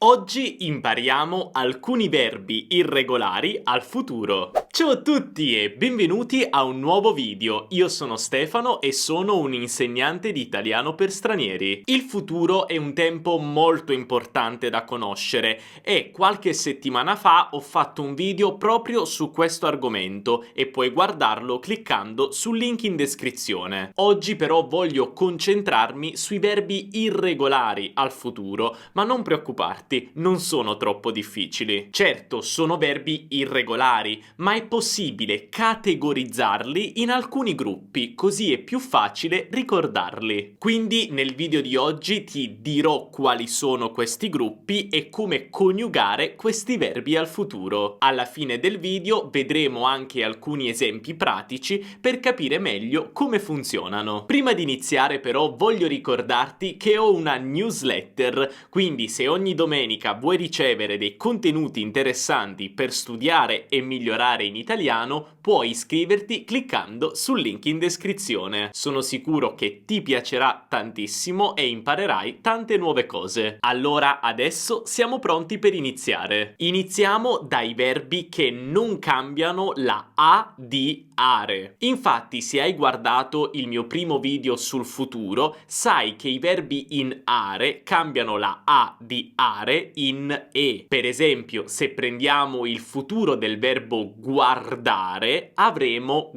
Oggi impariamo alcuni verbi irregolari al futuro. Ciao a tutti e benvenuti a un nuovo video. Io sono Stefano e sono un insegnante di italiano per stranieri. Il futuro è un tempo molto importante da conoscere e qualche settimana fa ho fatto un video proprio su questo argomento e puoi guardarlo cliccando sul link in descrizione. Oggi però voglio concentrarmi sui verbi irregolari al futuro, ma non preoccuparti, non sono troppo difficili. Certo, sono verbi irregolari, ma è possibile categorizzarli in alcuni gruppi, così è più facile ricordarli. Quindi nel video di oggi ti dirò quali sono questi gruppi e come coniugare questi verbi al futuro. Alla fine del video vedremo anche alcuni esempi pratici per capire meglio come funzionano. Prima di iniziare però voglio ricordarti che ho una newsletter, quindi se ogni domenica vuoi ricevere dei contenuti interessanti per studiare e migliorare in italiano, puoi iscriverti cliccando sul link in descrizione. Sono sicuro che ti piacerà tantissimo e imparerai tante nuove cose. Allora adesso siamo pronti per iniziare. Iniziamo dai verbi che non cambiano la A di are. Infatti, se hai guardato il mio primo video sul futuro, sai che i verbi in are cambiano la A di are in e. Per esempio, se prendiamo il futuro del verbo guardare, avremo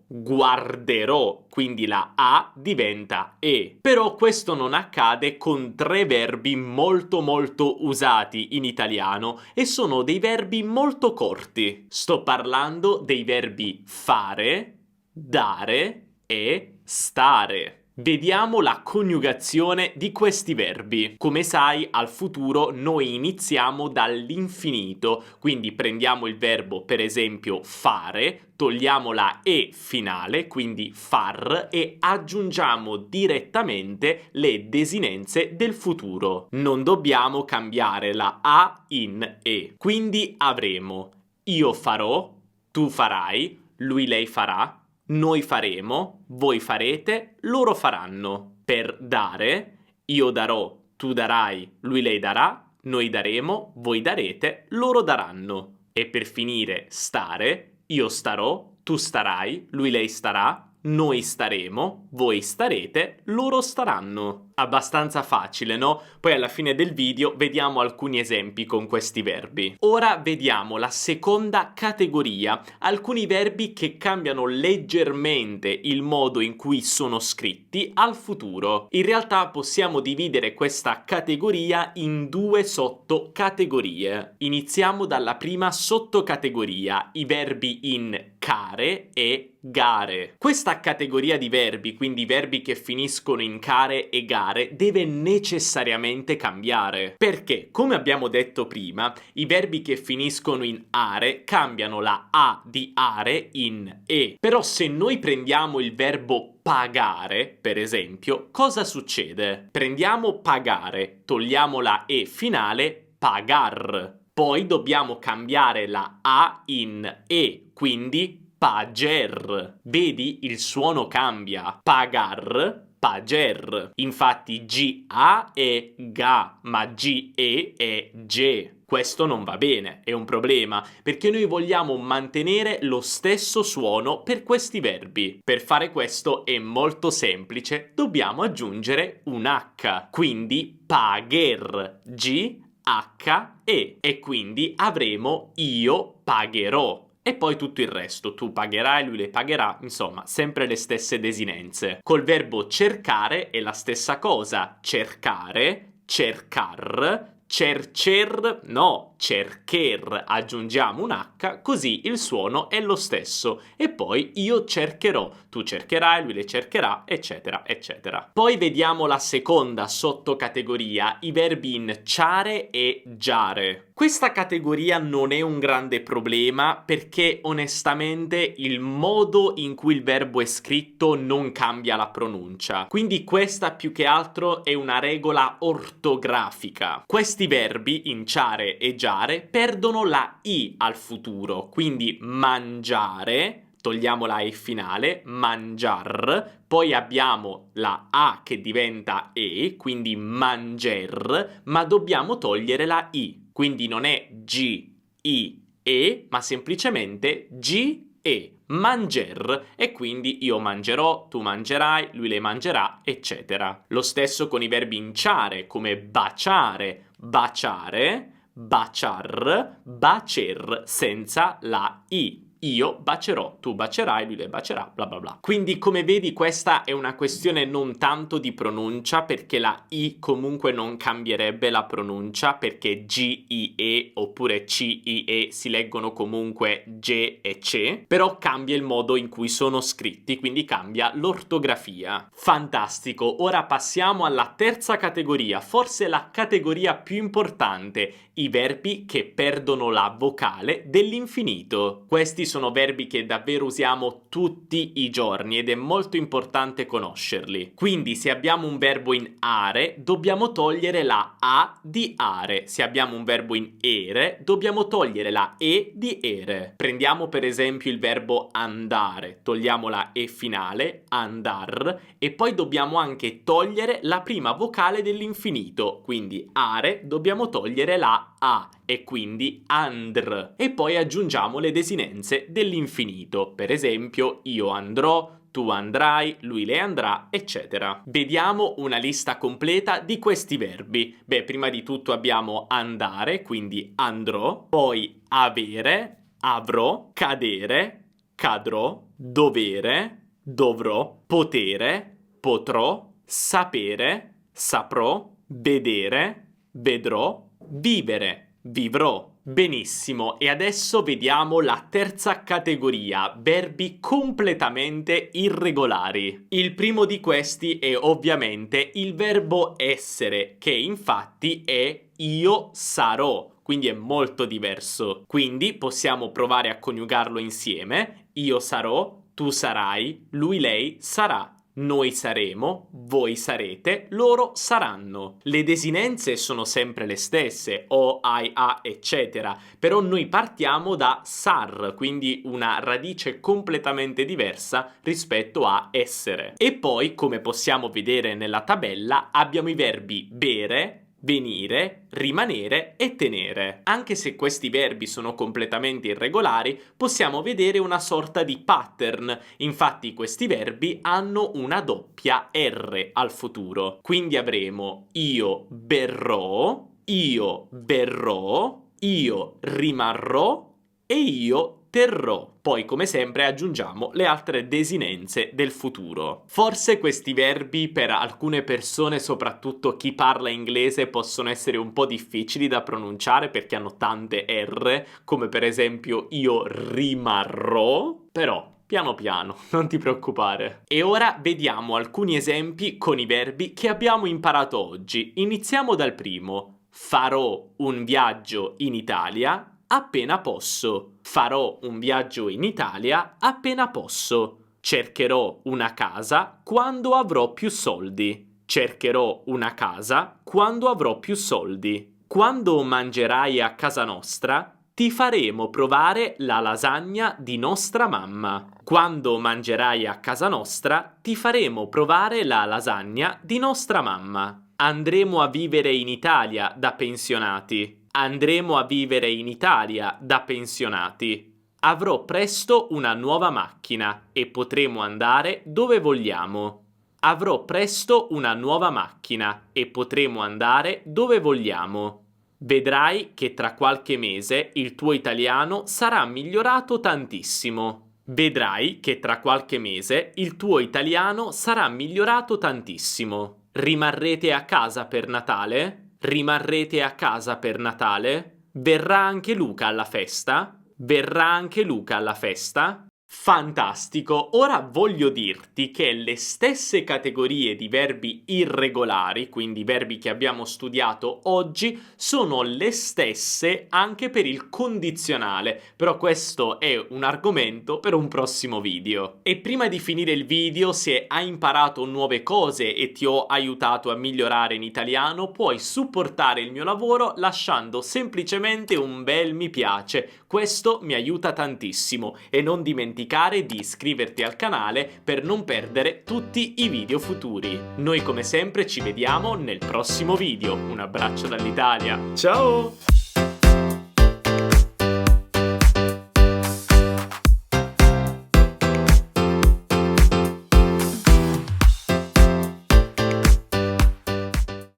guarderò, quindi la A diventa E. Però questo non accade con tre verbi molto usati in italiano e sono dei verbi molto corti. Sto parlando dei verbi fare, dare e stare. Vediamo la coniugazione di questi verbi. Come sai, al futuro noi iniziamo dall'infinito, quindi prendiamo il verbo, per esempio, fare, togliamo la E finale, quindi far, e aggiungiamo direttamente le desinenze del futuro. Non dobbiamo cambiare la A in E. Quindi avremo io farò, tu farai, lui lei farà, noi faremo, voi farete, loro faranno. Per dare, io darò, tu darai, lui lei darà, noi daremo, voi darete, loro daranno. E per finire stare, io starò, tu starai, lui lei starà, noi staremo, voi starete, loro staranno. Abbastanza facile, no? Poi alla fine del video vediamo alcuni esempi con questi verbi. Ora vediamo la seconda categoria, alcuni verbi che cambiano leggermente il modo in cui sono scritti al futuro. In realtà possiamo dividere questa categoria in due sottocategorie. Iniziamo dalla prima sottocategoria, i verbi in care e gare. Questa categoria di verbi, quindi verbi che finiscono in care e gare, deve necessariamente cambiare. Perché, come abbiamo detto prima, i verbi che finiscono in are cambiano la A di are in e. Però se noi prendiamo il verbo pagare, per esempio, cosa succede? Prendiamo pagare, togliamo la E finale, pagar. Poi dobbiamo cambiare la A in e, quindi pager. Vedi, il suono cambia. Pagar, pager. Infatti GA è ga, ma GE è ge. Questo non va bene, è un problema, perché noi vogliamo mantenere lo stesso suono per questi verbi. Per fare questo è molto semplice, dobbiamo aggiungere un H. Quindi pagher, G, H, e quindi avremo io pagherò. E poi tutto il resto, tu pagherai, lui le pagherà, insomma, sempre le stesse desinenze. Col verbo cercare è la stessa cosa, cercare, cercar, cercer, no, cercher, aggiungiamo un H, così il suono è lo stesso. E poi io cercherò, tu cercherai, lui le cercherà, eccetera, eccetera. Poi vediamo la seconda sottocategoria, i verbi in ciare e giare. Questa categoria non è un grande problema perché onestamente il modo in cui il verbo è scritto non cambia la pronuncia. Quindi questa più che altro è una regola ortografica. Questi verbi, inciare e giare, perdono la I al futuro, quindi mangiare togliamo la E finale, mangiar, poi abbiamo la A che diventa E, quindi manger, ma dobbiamo togliere la I, quindi non è G, I, E, ma semplicemente G, E, manger, e quindi io mangerò, tu mangerai, lui le mangerà, eccetera. Lo stesso con i verbi inciare, come baciare, baciare, baciar, bacer, senza la I. Io bacerò, tu bacerai, lui le bacerà, bla bla bla. Quindi come vedi questa è una questione non tanto di pronuncia, perché la I comunque non cambierebbe la pronuncia, perché G-I-E oppure C-I-E si leggono comunque G e C, però cambia il modo in cui sono scritti, quindi cambia l'ortografia. Fantastico, ora passiamo alla terza categoria, forse la categoria più importante, i verbi che perdono la vocale dell'infinito. Questi sono verbi che davvero usiamo tutti i giorni ed è molto importante conoscerli. Quindi se abbiamo un verbo in are, dobbiamo togliere la A di are. Se abbiamo un verbo in ere, dobbiamo togliere la E di ere. Prendiamo per esempio il verbo andare, togliamo la E finale, andar, e poi dobbiamo anche togliere la prima vocale dell'infinito, quindi are, dobbiamo togliere la A e quindi andr, e poi aggiungiamo le desinenze dell'infinito, per esempio io andrò, tu andrai, lui le andrà, eccetera. Vediamo una lista completa di questi verbi. Beh, prima di tutto abbiamo andare, quindi andrò, poi avere, avrò, cadere, cadrò, dovere, dovrò, potere, potrò, sapere, saprò, vedere, vedrò, vivere, vivrò. Benissimo, e adesso vediamo la terza categoria, verbi completamente irregolari. Il primo di questi è ovviamente il verbo essere, che infatti è io sarò, quindi è molto diverso. Quindi possiamo provare a coniugarlo insieme, io sarò, tu sarai, lui, lei sarà. Noi saremo, voi sarete, loro saranno. Le desinenze sono sempre le stesse, o, ai, a, eccetera, però noi partiamo da sar, quindi una radice completamente diversa rispetto a essere. E poi, come possiamo vedere nella tabella, abbiamo i verbi bere, venire, rimanere e tenere. Anche se questi verbi sono completamente irregolari, possiamo vedere una sorta di pattern. Infatti questi verbi hanno una doppia R al futuro. Quindi avremo io berrò, io verrò, io rimarrò e io terrò. Poi, come sempre, aggiungiamo le altre desinenze del futuro. Forse questi verbi per alcune persone, soprattutto chi parla inglese, possono essere un po' difficili da pronunciare perché hanno tante R, come per esempio io rimarrò, però piano piano, non ti preoccupare. E ora vediamo alcuni esempi con i verbi che abbiamo imparato oggi. Iniziamo dal primo. Farò un viaggio in Italia appena posso. Farò un viaggio in Italia appena posso. Cercherò una casa quando avrò più soldi. Cercherò una casa quando avrò più soldi. Quando mangerai a casa nostra, ti faremo provare la lasagna di nostra mamma. Quando mangerai a casa nostra, ti faremo provare la lasagna di nostra mamma. Andremo a vivere in Italia da pensionati. Andremo a vivere in Italia da pensionati. Avrò presto una nuova macchina e potremo andare dove vogliamo. Avrò presto una nuova macchina e potremo andare dove vogliamo. Vedrai che tra qualche mese il tuo italiano sarà migliorato tantissimo. Vedrai che tra qualche mese il tuo italiano sarà migliorato tantissimo. Rimarrete a casa per Natale? Rimarrete a casa per Natale? Verrà anche Luca alla festa? Verrà anche Luca alla festa? Fantastico! Ora voglio dirti che le stesse categorie di verbi irregolari, quindi verbi che abbiamo studiato oggi, sono le stesse anche per il condizionale, però questo è un argomento per un prossimo video. E prima di finire il video, se hai imparato nuove cose e ti ho aiutato a migliorare in italiano, puoi supportare il mio lavoro lasciando semplicemente un bel mi piace. Questo mi aiuta tantissimo e non dimenticare dimenticare di iscriverti al canale per non perdere tutti i video futuri. Noi come sempre ci vediamo nel prossimo video. Un abbraccio dall'Italia. Ciao!